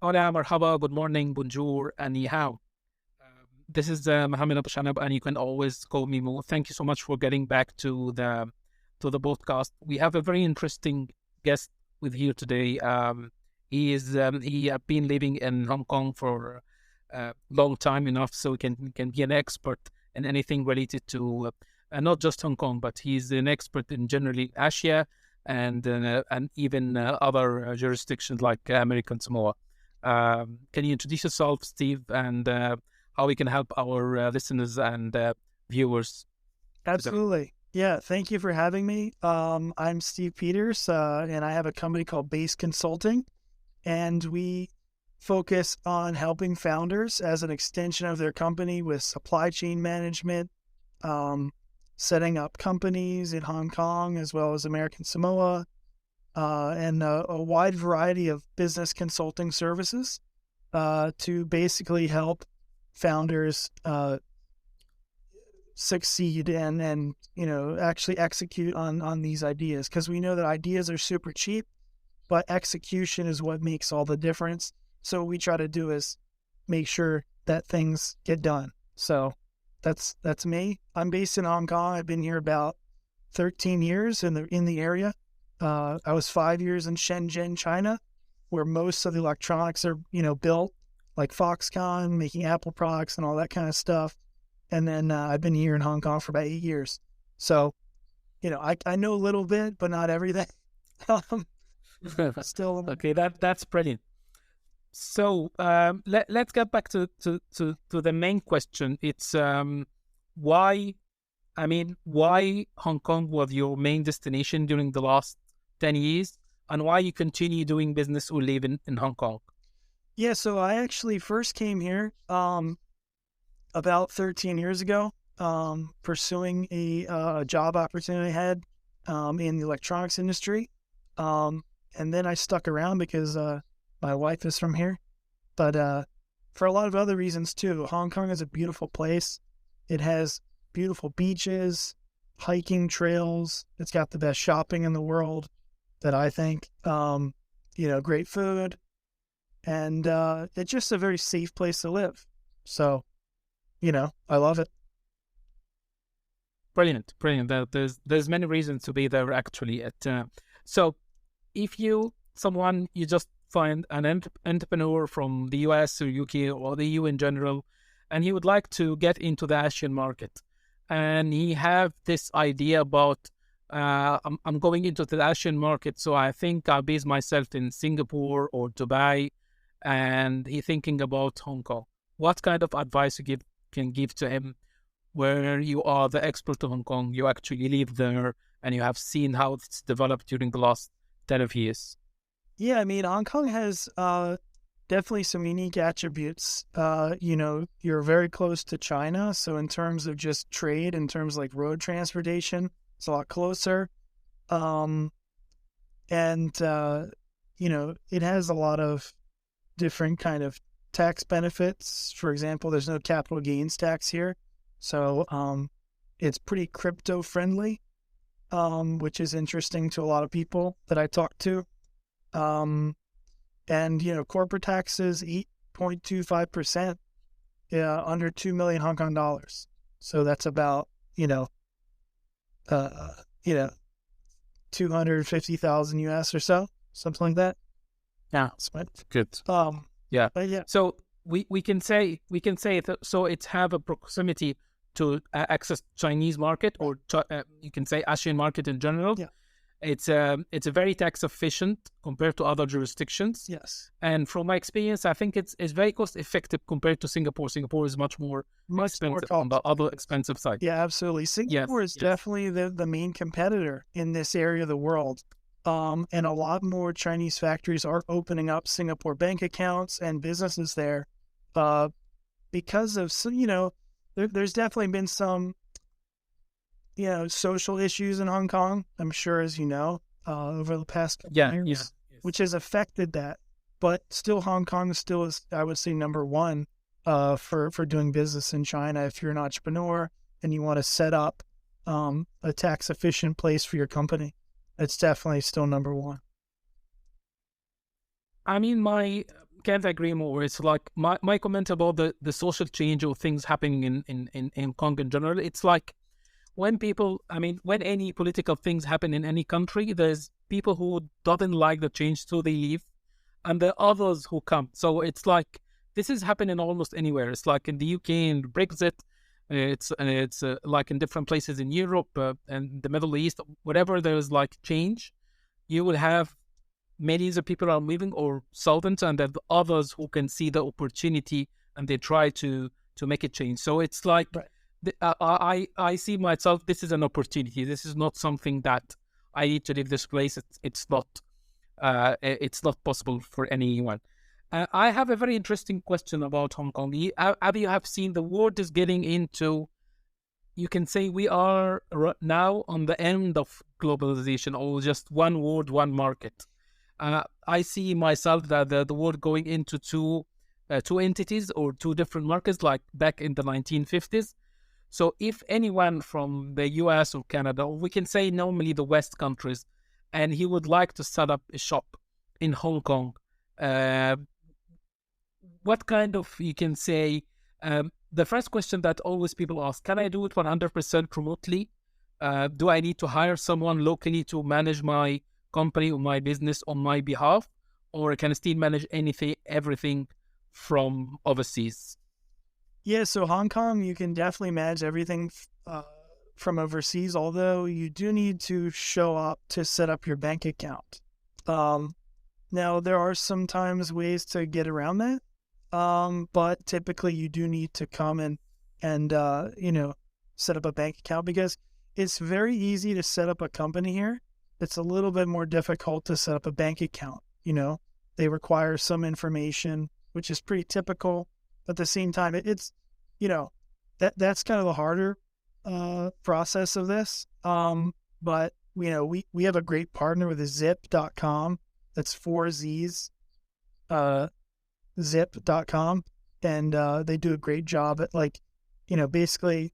Hola, marhaba, good morning, bonjour, and ni hao. This is Mohamed Aboshanab, and you can always call me Mo. Thank you so much for getting back to the podcast. We have a very interesting guest with here today. He have been living in Hong Kong for a long time enough, so he can be an expert in anything related to not just Hong Kong, but he's an expert in generally Asia and even other jurisdictions like American Samoa. Can you introduce yourself, Steve, and how we can help our listeners and viewers today? Absolutely. Yeah, thank you for having me. I'm Steve Peters, and I have a company called Base Consulting, and we focus on helping founders as an extension of their company with supply chain management, um, setting up companies in Hong Kong as well as American Samoa, and a wide variety of business consulting services to basically help founders succeed and actually execute on these ideas, because we know that ideas are super cheap, but execution is what makes all the difference. So what we try to do is make sure that things get done. So that's me. I'm based in Hong Kong. I've been here about 13 years in the area. I was 5 years in Shenzhen, China, where most of the electronics are built, like Foxconn, making Apple products and all that kind of stuff. And then I've been here in Hong Kong for about 8 years. So, I know a little bit, but not everything. um, still, Okay, that's brilliant. So let's get back to the main question. It's why why Hong Kong was your main destination during the last 10 years, and why you continue doing business or live in Hong Kong? yeah, so I actually first came here about 13 years ago, pursuing a job opportunity I had in the electronics industry. And then I stuck around because my wife is from here. But for a lot of other reasons too. Hong Kong is a beautiful place. It has beautiful beaches, hiking trails. It's got the best shopping in the world that I think. Great food, and it's just a very safe place to live. So, I love it. Brilliant, brilliant. There's many reasons to be there actually. So if you just find an entrepreneur from the US or UK or the EU in general, and he would like to get into the Asian market, and he have this idea about I'm going into the Asian market, so I think I'll base myself in Singapore or Dubai, and he thinking about Hong Kong. What kind of advice you can give to him, where you are the expert of Hong Kong, you actually live there, and you have seen how it's developed during the last 10 of years? Yeah, I mean, Hong Kong has definitely some unique attributes. You're very close to China. So in terms of just trade, in terms of like road transportation, it's a lot closer. Um, and, it has a lot of different kind of tax benefits. For example, there's no capital gains tax here. So it's pretty crypto friendly, which is interesting to a lot of people that I talk to. Um, and corporate taxes 8.25%, under 2 million Hong Kong dollars. So that's about uh you know 250,000 US or so, something like that. Yeah, That's my, good. um Yeah. but yeah. So we can say that, so it's have a proximity to access Chinese market, or you can say Asian market in general. Yeah. It's a very tax efficient compared to other jurisdictions. Yes. And from my experience, I think it's very cost effective compared to Singapore. Singapore is much more Much more expensive on the cost other effective. expensive side. Yeah, absolutely. Yes, Singapore is yes. definitely the main competitor in this area of the world. And a lot more Chinese factories are opening up Singapore bank accounts and businesses there, uh, because of there's definitely been some social issues in Hong Kong. I'm sure, as you know, over the past couple of Yeah, yeah. years, Yes. which has affected that. But still, Hong Kong still is, I would say, number one for doing business in China. If you're an entrepreneur and you want to set up a tax efficient place for your company, it's definitely still number one. I mean, can't agree more. It's like my comment about the social change or things happening in Hong Kong in general. It's like when people, I mean, when any political things happen in any country, there's people who doesn't like the change, so they leave, and there are others who come. So it's like this is happening almost anywhere. It's like in the UK and Brexit. It's like in different places in Europe and the Middle East. Whatever there's like change, you will have millions of people are leaving or solvent, and then others who can see the opportunity and they try to make it change. So it's like I see myself. This is an opportunity. This is not something that I need to leave this place. It's not possible for anyone. I have a very interesting question about Hong Kong. You have seen the world is getting into, you can say we are now on the end of globalization, or just one world, one market. I see myself that the world going into two entities or two different markets, like back in the 1950s. So if anyone from the US or Canada, or we can say normally the West countries, and he would like to set up a shop in Hong Kong, what kind of, you can say, the first question that always people ask, can I do it 100% remotely? Do I need to hire someone locally to manage my company or my business on my behalf? Or can I still manage everything from overseas? Yeah, so Hong Kong, you can definitely manage everything from overseas, although you do need to show up to set up your bank account. Now, there are sometimes ways to get around that, but typically you do need to come and set up a bank account, because it's very easy to set up a company here. It's a little bit more difficult to set up a bank account. They require some information, which is pretty typical. But at the same time, it's that's kind of the harder process of this. But we have a great partner with zip.com. That's 4 Z's, zip.com, and they do a great job at basically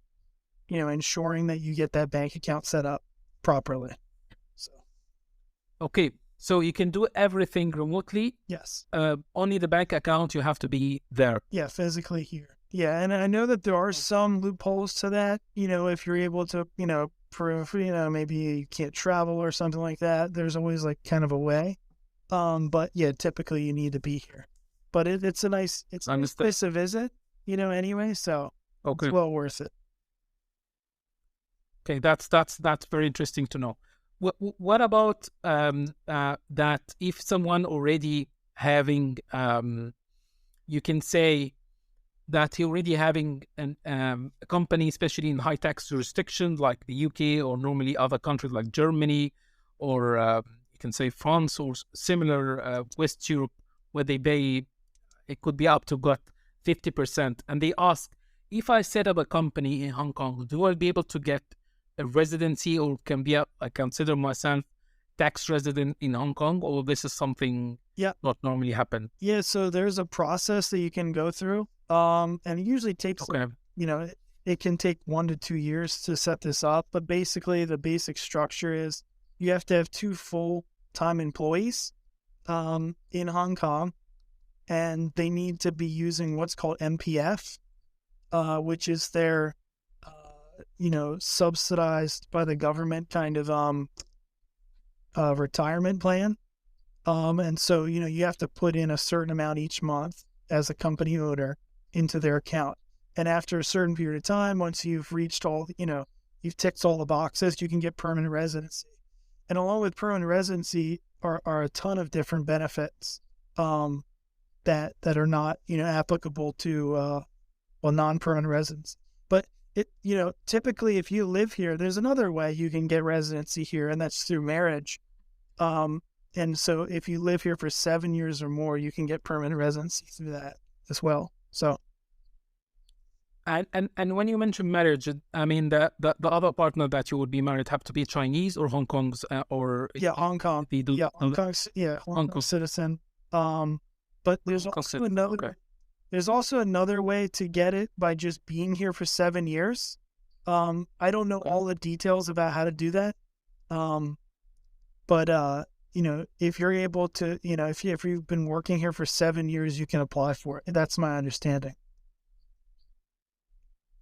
ensuring that you get that bank account set up properly. So okay, so you can do everything remotely. Yes. Only the bank account, you have to be there. Yeah, physically here. Yeah, and I know that there are some loopholes to that. If you're able to, prove, maybe you can't travel or something like that. There's always like kind of a way. But yeah, typically you need to be here. But it's a nice place to visit, anyway. So okay, it's well worth it. Okay, that's very interesting to know. What about that if someone already having, you can say that he already having a company, especially in high tax jurisdictions like the UK or normally other countries like Germany or you can say France or similar West Europe, where they pay, it could be up to 50%. And they ask, if I set up a company in Hong Kong, do I be able to get a residency, or I consider myself tax resident in Hong Kong, or this is something not normally happen? Yeah, so there's a process that you can go through. And it usually takes, it can take 1 to 2 years to set this up. But basically the basic structure is you have to have 2 full-time employees in Hong Kong, and they need to be using what's called MPF, which is their subsidized by the government kind of retirement plan. And so, you have to put in a certain amount each month as a company owner into their account. And after a certain period of time, once you've reached all, you've ticked all the boxes, you can get permanent residency. And along with permanent residency are a ton of different benefits that are not, applicable to non-permanent residents. But typically if you live here, there's another way you can get residency here, and that's through marriage. And so if you live here for 7 years or more, you can get permanent residency through that as well. So. And when you mention marriage, I mean the other partner that you would be married have to be Chinese or Hong Kong's or Hong Kong. Hong Kong citizen. But there's also another way to get it by just being here for 7 years. I don't know all the details about how to do that. But if you're able to, if you've been working here for 7 years, you can apply for it. That's my understanding.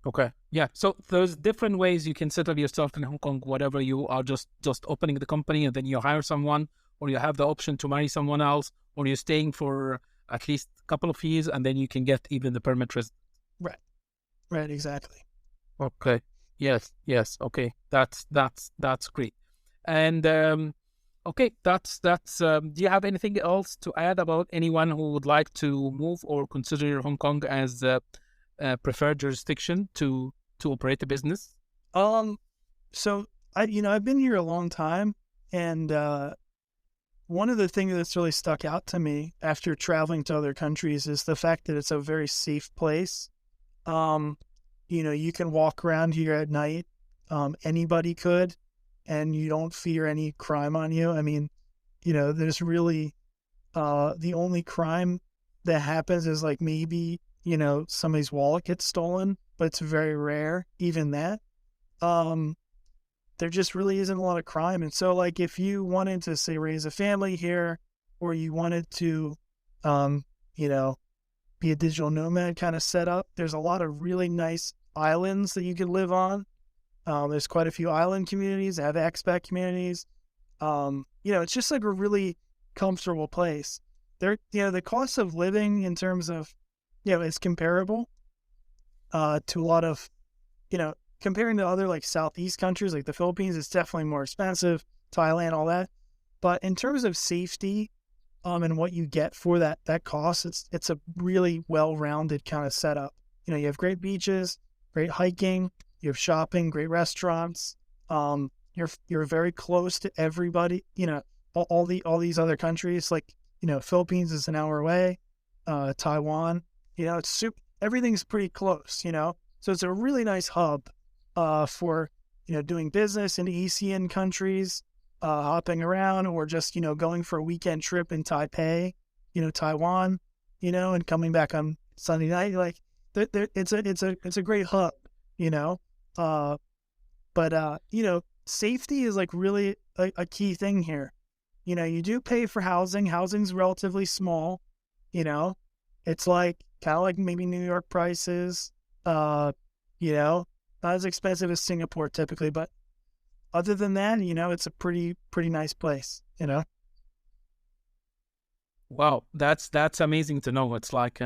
Okay. Yeah. So there's different ways you can set up yourself in Hong Kong, whatever you are just opening the company and then you hire someone, or you have the option to marry someone else, or you're staying for at least a couple of years and then you can get even the permit resident. Right. Right. Exactly. Okay. Yes. Yes. Okay. That's great. And okay, that's do you have anything else to add about anyone who would like to move or consider Hong Kong as preferred jurisdiction to operate a business? So I've been here a long time, and one of the things that's really stuck out to me after traveling to other countries is the fact that it's a very safe place. You can walk around here at night, anybody could, and you don't fear any crime on you. I mean, there's really the only crime that happens is like maybe somebody's wallet gets stolen, but it's very rare, even that. There just really isn't a lot of crime. And so like if you wanted to say raise a family here, or you wanted to be a digital nomad kind of setup, there's a lot of really nice islands that you could live on. There's quite a few island communities that have expat communities. It's just like a really comfortable place. The cost of living in terms of is comparable to a lot of, comparing to other like Southeast countries like the Philippines, it's definitely more expensive, Thailand, all that. But in terms of safety, and what you get for that cost, it's a really well-rounded kind of setup. You have great beaches, great hiking, you have shopping, great restaurants. You're very close to everybody. All these other countries, like Philippines is an hour away, Taiwan. Everything's pretty close. So it's a really nice hub for doing business in ASEAN countries, hopping around, or just going for a weekend trip in Taipei, Taiwan, and coming back on Sunday night. Like it's a great hub. But safety is like really a key thing here. You do pay for housing. Housing's relatively small. It's like kind of like maybe New York prices. Not as expensive as Singapore typically, but other than that, it's a pretty nice place. Wow, that's amazing to know. It's like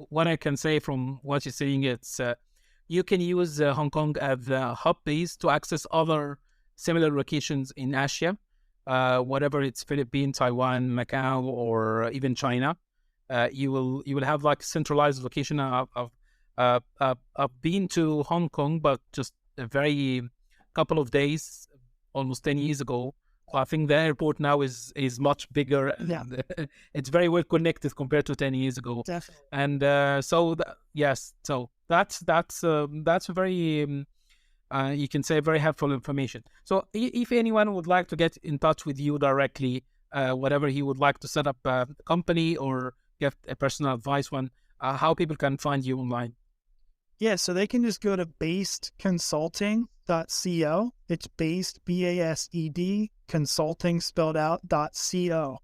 what I can say from what you're saying. It's you can use Hong Kong as a hub base to access other similar locations in Asia, whatever it's Philippines, Taiwan, Macau, or even China. You will have like centralized location. I've been to Hong Kong, but just a very couple of days, almost 10 years ago. So I think the airport now is much bigger. And, Yeah. it's very well connected compared to 10 years ago. Definitely. And so that's very you can say very helpful information. So if anyone would like to get in touch with you directly, whatever he would like to set up a company or get a personal advice how people can find you online. Yeah, so they can just go to basedconsulting.co. It's based, BASED, consulting spelled out, .co.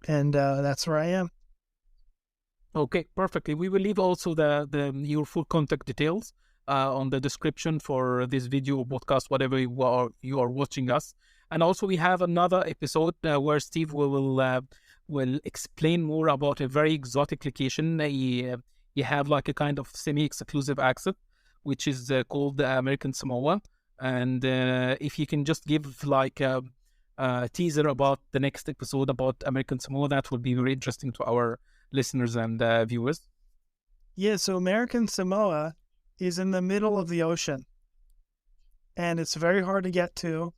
And that's where I am. Okay, perfectly. We will leave also the your full contact details on the description for this video or podcast, whatever you are watching us. And also we have another episode where Steve will explain more about a very exotic location. You have like a kind of semi-exclusive access, which is called the American Samoa. And if you can just give like a teaser about the next episode about American Samoa, that would be very interesting to our listeners and viewers. Yeah, so American Samoa is in the middle of the ocean. And it's very hard to get to,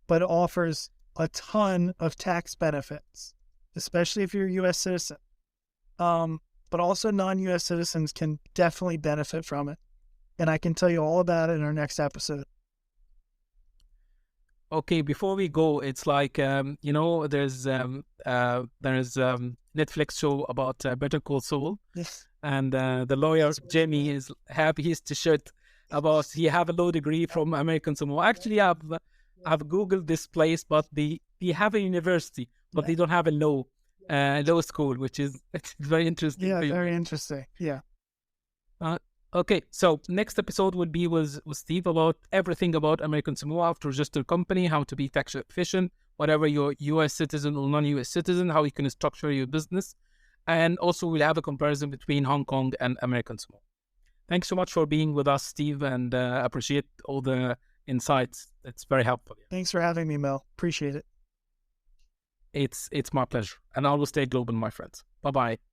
but it offers a ton of tax benefits, especially if you're a U.S. citizen. But also non-U.S. citizens can definitely benefit from it. And I can tell you all about it in our next episode. Okay, before we go, it's like, there's Netflix show about Better Call Saul. Yes. And the lawyer, Jamie, is happy his t-shirt about he have a law degree from American Samoa. Actually, I've Googled this place, but they have a university, but they don't have a law school, which is it's very interesting. Yeah, very interesting. Yeah. Okay, so next episode would be with Steve about everything about American Samoa, to register company, how to be tax efficient, whatever you're U.S. citizen or non-U.S. citizen, how you can structure your business. And also we'll have a comparison between Hong Kong and American Samoa. Thanks so much for being with us, Steve, and appreciate all the insights. It's very helpful. Thanks for having me, Mel. Appreciate it. It's my pleasure. And I will stay global, my friends. Bye-bye.